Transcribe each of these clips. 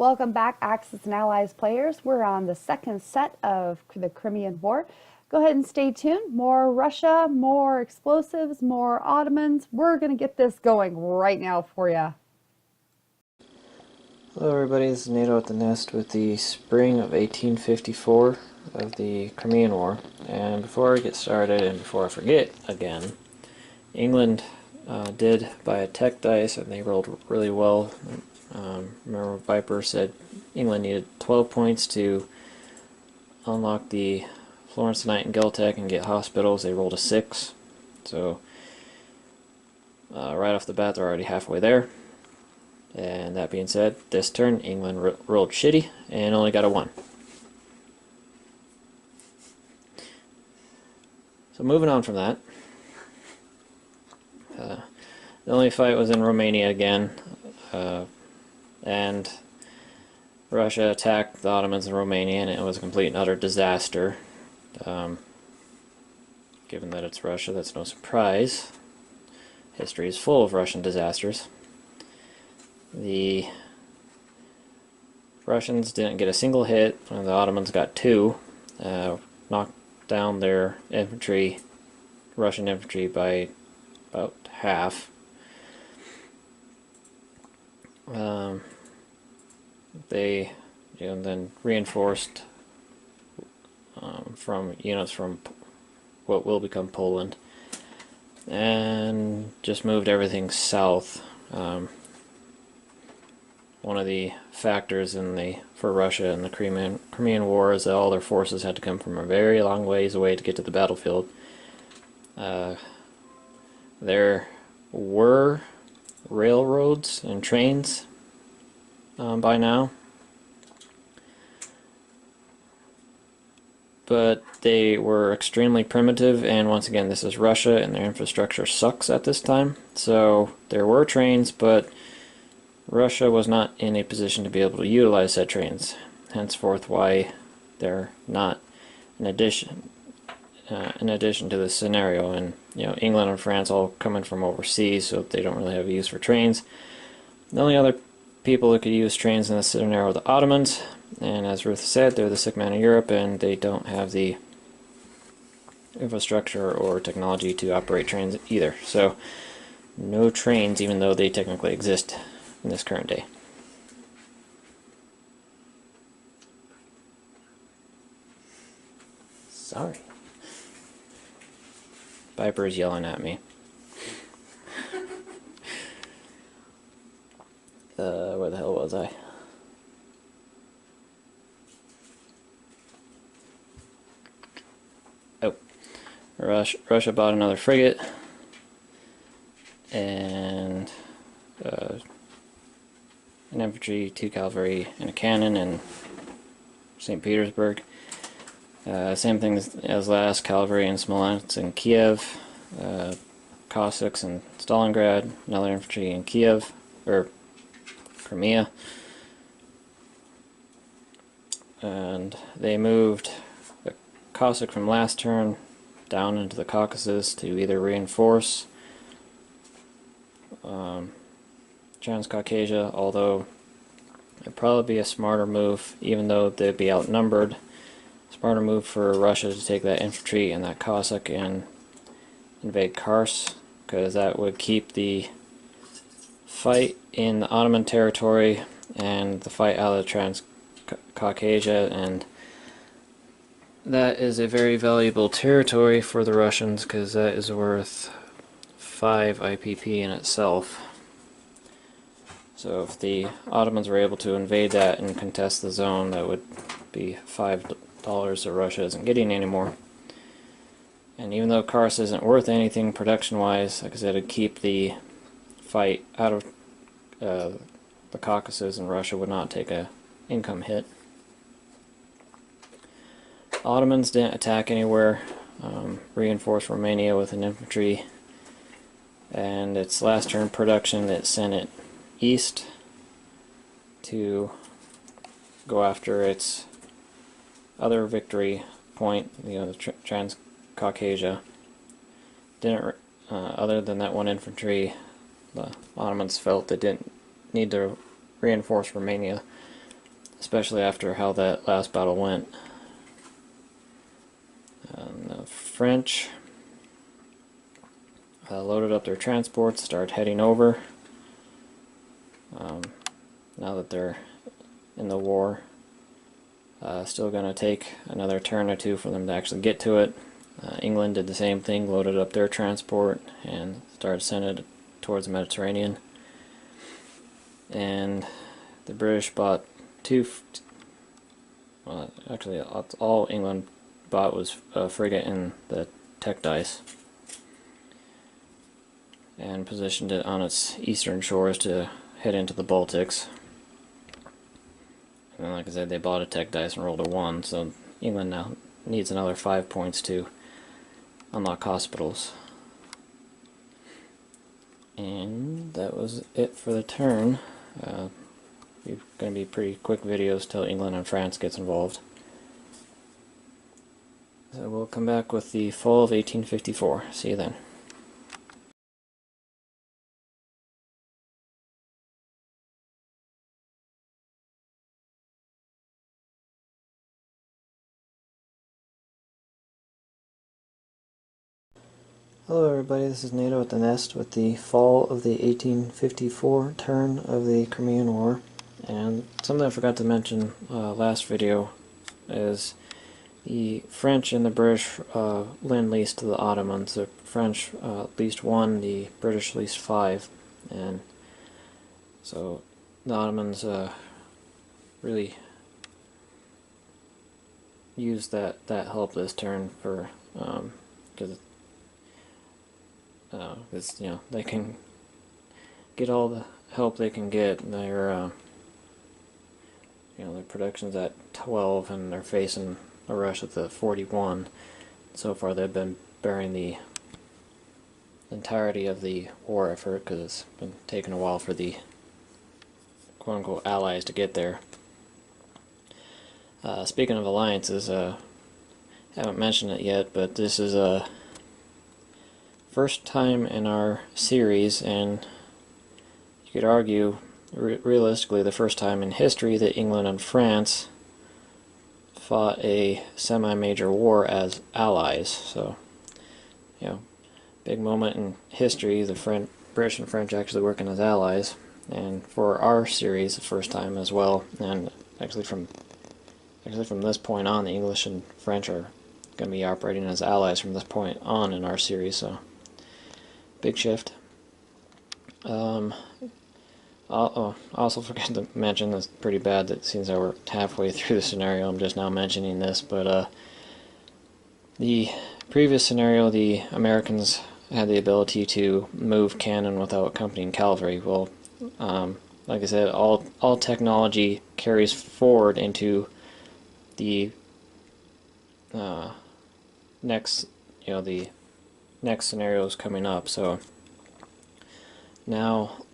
Welcome back, Axis and Allies players. We're on the second set of the Crimean War. Go ahead and stay tuned. More Russia, more explosives, more Ottomans. We're going to get this going right now for you. Hello everybody, this is Nato at the Nest with the spring of 1854 of the Crimean War. And before I get started, and before I forget again, England did buy a tech dice and they rolled really well. Remember Viper said England needed 12 points to unlock the Florence Nightingale tech and get hospitals. They rolled a 6. So right off the bat they're already halfway there. And that being said, this turn England rolled shitty and only got a 1. So moving on from that, the only fight was in Romania again, and Russia attacked the Ottomans in Romania, and it was a complete and utter disaster. Given that it's Russia, that's no surprise. History is full of Russian disasters. The Russians didn't get a single hit, and the Ottomans got 2, knocked down their infantry, Russian infantry, by about half. They then reinforced from units from what will become Poland, and just moved everything south. One of the factors for Russia in the Crimean War is that all their forces had to come from a very long ways away to get to the battlefield. There were railroads and trains by now, but they were extremely primitive, and once again this is Russia and their infrastructure sucks at this time. So there were trains, but Russia was not in a position to be able to utilize said trains, henceforth why they're not in addition to this scenario. And England and France all coming from overseas, so they don't really have a use for trains. The only other people who could use trains in this scenario are the Ottomans, and as Ruth said, they're the sick man of Europe, and they don't have the infrastructure or technology to operate trains either. So no trains, even though they technically exist in this current day. Sorry. Viper is yelling at me. Where the hell was I? Oh. Russia bought another frigate. And an infantry, 2 cavalry, and a cannon in St. Petersburg. Same thing as last, cavalry in Smolensk and Kiev, Cossacks in Stalingrad, another infantry in Kiev, or Crimea. And they moved the Cossack from last turn down into the Caucasus to either reinforce Transcaucasia, although it'd probably be a smarter move, even though they'd be outnumbered. Smarter move for Russia to take that infantry and that Cossack and invade Kars, because that would keep the fight in the Ottoman territory and the fight out of Transcaucasia, and that is a very valuable territory for the Russians, because that is worth 5 IPP in itself. So if the Ottomans were able to invade that and contest the zone, that would be $5 that Russia isn't getting anymore. And even though Kars isn't worth anything production-wise, like I said, it'd keep the fight out of the Caucasus, and Russia would not take a income hit. Ottomans didn't attack anywhere, reinforced Romania with an infantry, and its last turn production it sent it east to go after its other victory point, the Transcaucasia. Didn't, other than that one infantry, the Ottomans felt they didn't need to reinforce Romania especially after how that last battle went. The French loaded up their transports, started heading over. Now that they're in the war, still going to take another turn or two for them to actually get to it. England did the same thing, loaded up their transport and started sending it towards the Mediterranean. And the British bought actually all England bought was a frigate and the tech dice, and positioned it on its eastern shores to head into the Baltics. And like I said, they bought a tech dice and rolled a 1, so England now needs another 5 points to unlock hospitals. And that was it for the turn. They're going to be pretty quick videos till England and France gets involved. So we'll come back with the fall of 1854. See you then. Hello everybody, this is Nato at the Nest with the fall of the 1854 turn of the Crimean War. And something I forgot to mention last video is the French and the British lend-lease to the Ottomans. The French leased 1, the British leased 5, and so the Ottomans really used that help this turn for because they can get all the help they can get. Their their production's at 12 and they're facing a rush at the 41. So far they've been bearing the entirety of the war effort because it's been taking a while for the quote-unquote allies to get there. Speaking of alliances, haven't mentioned it yet, but this is a first time in our series, and you could argue realistically the first time in history that England and France fought a semi-major war as allies. So, big moment in history, the British and French actually working as allies, and for our series the first time as well. And actually from this point on, the English and French are going to be operating as allies from this point on in our series, so big shift. Also forgot to mention, it's pretty bad that since I were halfway through the scenario, I'm just now mentioning this, but the previous scenario, the Americans had the ability to move cannon without accompanying cavalry. Well, like I said, all technology carries forward into the next scenarios coming up. So now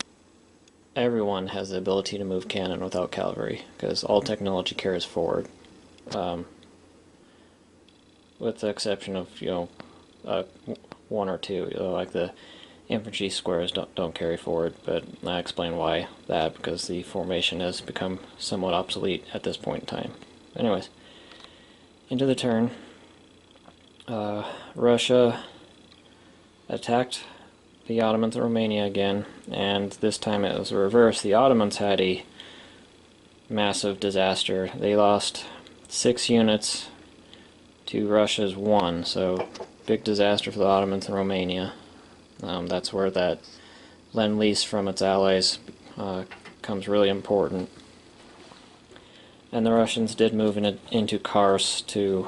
everyone has the ability to move cannon without cavalry because all technology carries forward, with the exception of one or two, like the infantry squares don't carry forward. But I explain why that, because the formation has become somewhat obsolete at this point in time. Anyways, into the turn. Russia attacked the Ottomans in Romania again, and this time it was reversed. The Ottomans had a massive disaster. They lost 6 units to Russia's 1, so big disaster for the Ottomans in Romania. That's where that lend-lease from its allies comes really important. And the Russians did move into Kars to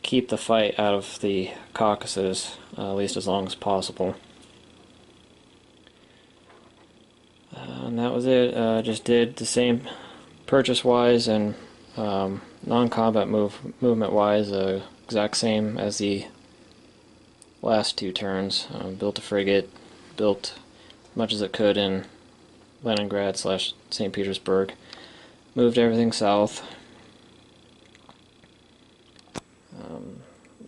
keep the fight out of the Caucasus, at least as long as possible. And that was it. Just did the same purchase-wise and non-combat movement-wise, exact same as the last 2 turns. Built a frigate, built as much as it could in Leningrad / St. Petersburg, moved everything south.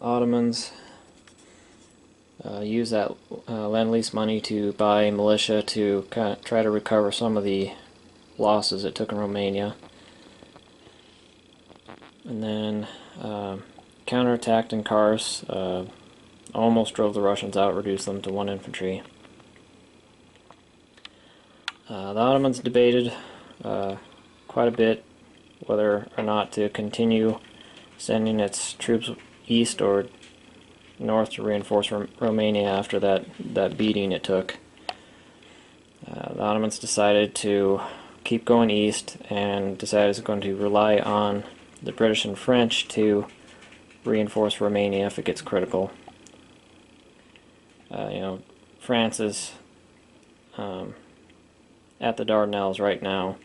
Ottomans used that lend-lease money to buy militia to try to recover some of the losses it took in Romania. and then counterattacked in Kars, almost drove the Russians out, reduced them to 1 infantry. The Ottomans debated quite a bit whether or not to continue sending its troops east or north to reinforce Romania after that beating it took. The Ottomans decided to keep going east and decided it's going to rely on the British and French to reinforce Romania if it gets critical. France is at the Dardanelles right now,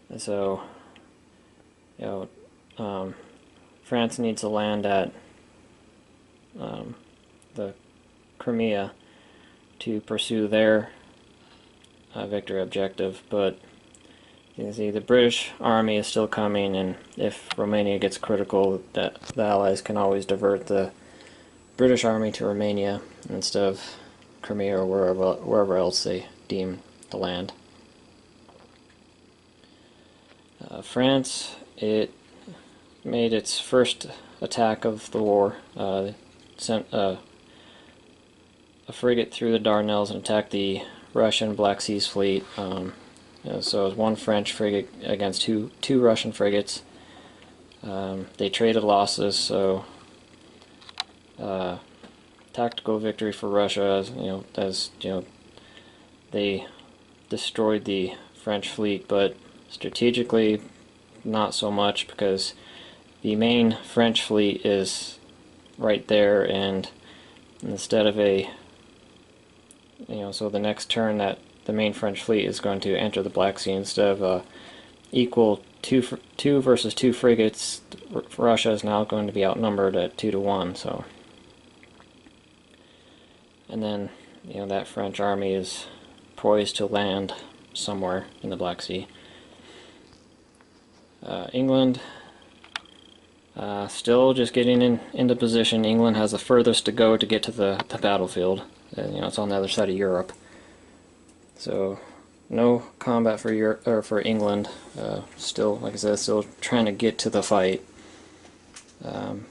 and so France needs to land at the Crimea to pursue their victory objective, but you can see the British army is still coming, and if Romania gets critical, the Allies can always divert the British army to Romania instead of Crimea or wherever else they deem to land. France, it made its first attack of the war. Sent a frigate through the Dardanelles and attacked the Russian Black Seas fleet. So it was 1 French frigate against two Russian frigates. They traded losses, so tactical victory for Russia. As they destroyed the French fleet, but strategically not so much, because the main French fleet is right there, and instead of so the next turn that the main French fleet is going to enter the Black Sea, instead of equal two versus 2 frigates, Russia is now going to be outnumbered at 2 to 1. So, and then that French army is poised to land somewhere in the Black Sea. England, still just getting into position. England has the furthest to go to get to the battlefield. It's on the other side of Europe. So no combat for Europe or for England. Still, like I said, still trying to get to the fight.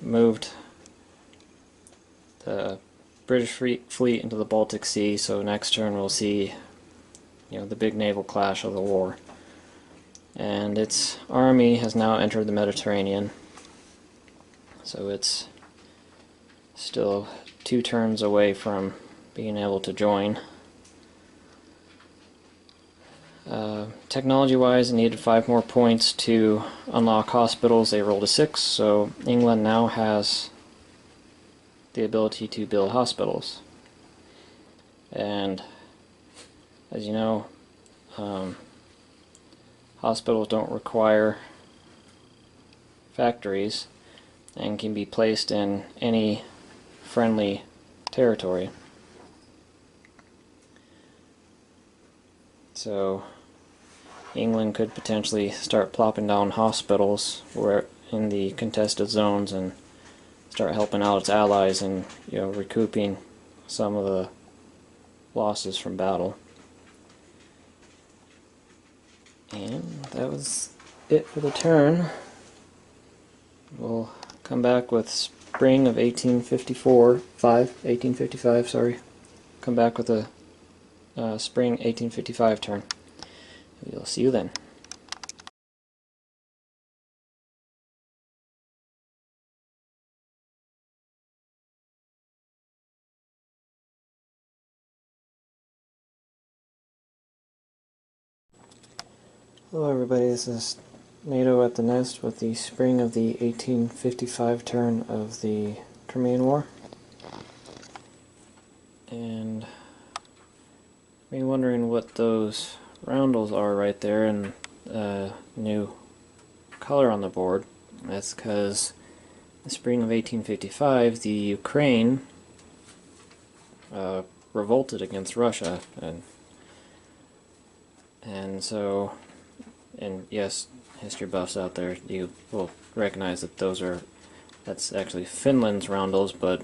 Moved the British fleet into the Baltic Sea. So next turn we'll see, the big naval clash of the war. And its army has now entered the Mediterranean. So it's still 2 turns away from being able to join. Technology-wise, it needed 5 more points to unlock hospitals. They rolled a 6, so England now has the ability to build hospitals. And as you know, hospitals don't require factories and can be placed in any friendly territory. So England could potentially start plopping down hospitals where in the contested zones and start helping out its allies and recouping some of the losses from battle. And that was it for the turn. We'll come back with spring of 1855, sorry. Come back with a spring 1855 turn. We'll see you then. Hello everybody, this is Nato at the Nest with the spring of the 1855 turn of the Crimean War. And you're wondering what those roundels are right there and new color on the board. That's because the spring of 1855 the Ukraine revolted against Russia, and so, and yes, history buffs out there, you will recognize that that's actually Finland's roundels, but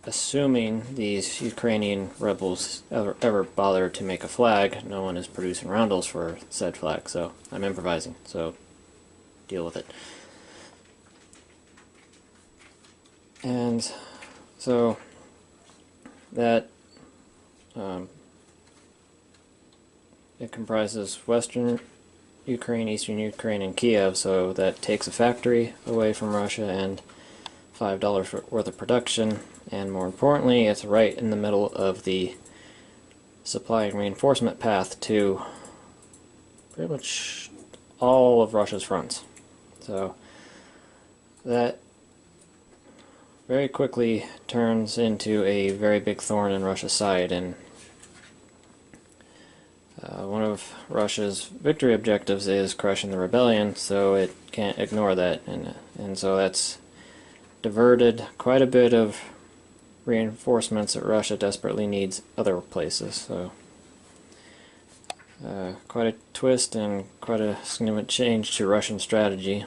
assuming these Ukrainian rebels ever bother to make a flag, no one is producing roundels for said flag, so I'm improvising, so deal with it. And so that it comprises Western Ukraine, Eastern Ukraine, and Kiev, so that takes a factory away from Russia and $5 worth of production, and more importantly, it's right in the middle of the supply and reinforcement path to pretty much all of Russia's fronts. So that very quickly turns into a very big thorn in Russia's side, and one of Russia's victory objectives is crushing the rebellion, so it can't ignore that, and so that's diverted quite a bit of reinforcements that Russia desperately needs other places. So quite a twist and quite a significant change to Russian strategy.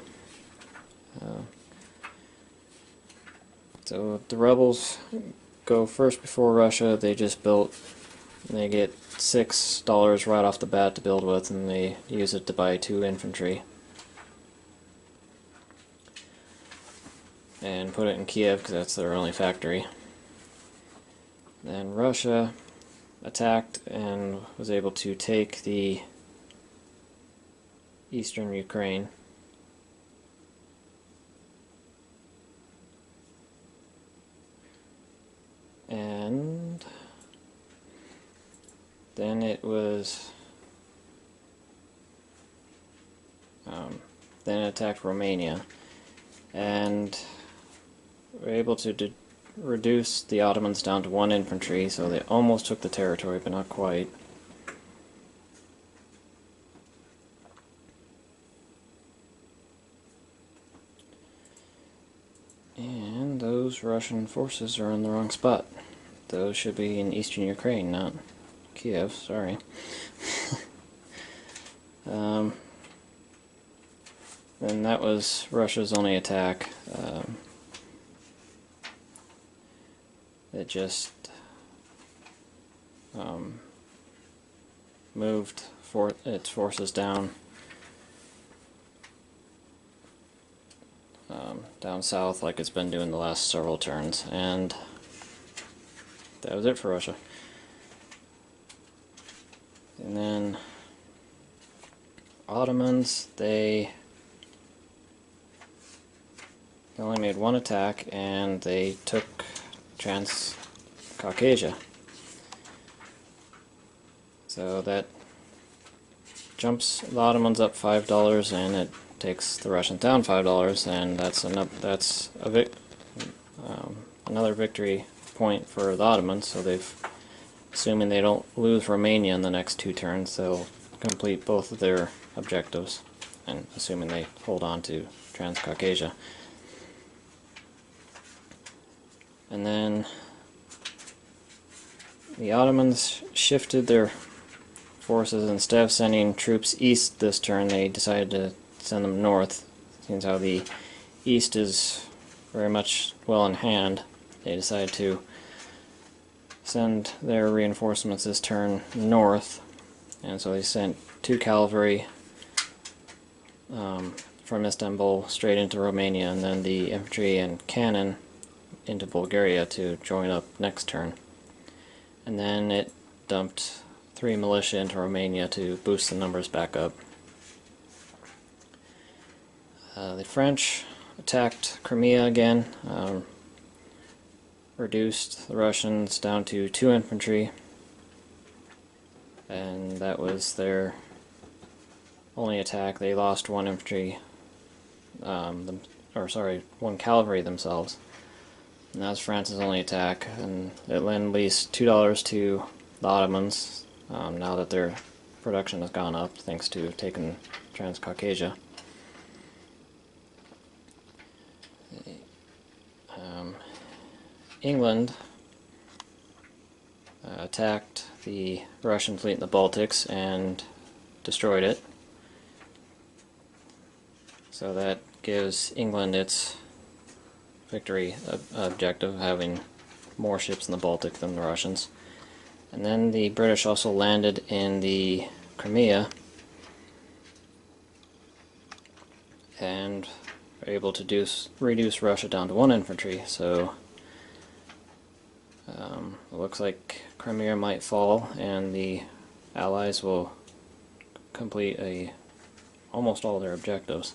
So the rebels go first before Russia. They get $6 right off the bat to build with, and they use it to buy 2 infantry and put it in Kiev because that's their only factory. Then Russia attacked and was able to take the eastern Ukraine. And then it was then it attacked Romania, and were able to reduce the Ottomans down to 1 infantry, so they almost took the territory, but not quite. And those Russian forces are in the wrong spot. Those should be in eastern Ukraine, not Kiev, sorry. And that was Russia's only attack. It just moved its forces down south like it's been doing the last several turns, and that was it for Russia. And then Ottomans, they only made 1 attack, and they took Transcaucasia. So that jumps the Ottomans up $5, and it takes the Russians down $5, and that's another victory point for the Ottomans. So assuming they don't lose Romania in the next 2 turns, they'll complete both of their objectives, and assuming they hold on to Transcaucasia. And then the Ottomans shifted their forces. Instead of sending troops east this turn, they decided to send them north. Seems how the east is very much well in hand. They decided to send their reinforcements this turn north, and so they sent 2 cavalry from Istanbul straight into Romania, and then the infantry and cannon into Bulgaria to join up next turn. And then it dumped 3 militia into Romania to boost the numbers back up. The French attacked Crimea again, reduced the Russians down to 2 infantry, and that was their only attack. They lost 1 infantry, 1 cavalry themselves. And that was France's only attack, and it lent at least $2 to the Ottomans, now that their production has gone up thanks to taking Transcaucasia. England attacked the Russian fleet in the Baltics and destroyed it. So that gives England its victory objective, having more ships in the Baltic than the Russians. And then the British also landed in the Crimea and were able to reduce Russia down to 1 infantry. So it looks like Crimea might fall, and the Allies will complete almost all their objectives.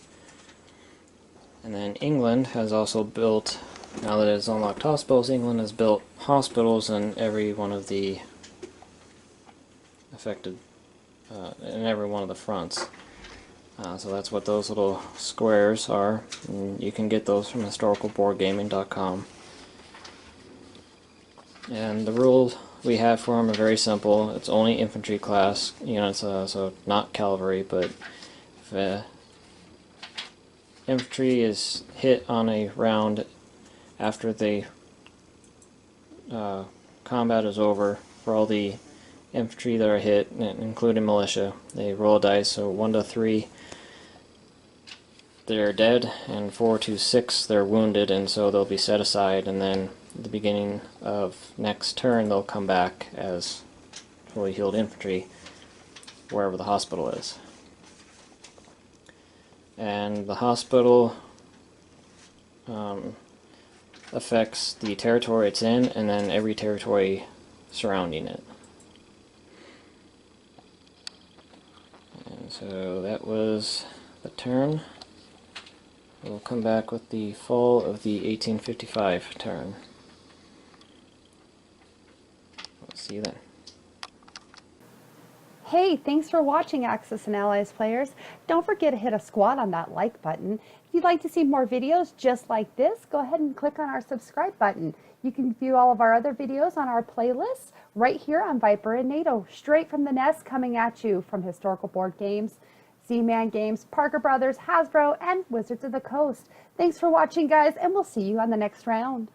And then England has also built, now that it's unlocked hospitals, England has built hospitals in every one of the affected, in every one of the fronts. So that's what those little squares are. And you can get those from historicalboardgaming.com. And the rules we have for them are very simple. It's only infantry class units, so not cavalry, but if infantry is hit on a round after the combat is over, for all the infantry that are hit, including militia, they roll a dice, so 1 to 3 they're dead, and 4 to 6 they're wounded, and so they'll be set aside, and then at the beginning of next turn they'll come back as fully healed infantry wherever the hospital is. And the hospital affects the territory it's in, and then every territory surrounding it. And so that was the turn. We'll come back with the fall of the 1855 turn. We'll see you then. Hey, thanks for watching Axis and Allies players. Don't forget to hit a squat on that like button. If you'd like to see more videos just like this, go ahead and click on our subscribe button. You can view all of our other videos on our playlists right here on Viper and NATO, straight from the nest, coming at you from Historical Board Games, Z-Man Games, Parker Brothers, Hasbro, and Wizards of the Coast. Thanks for watching, guys, and we'll see you on the next round.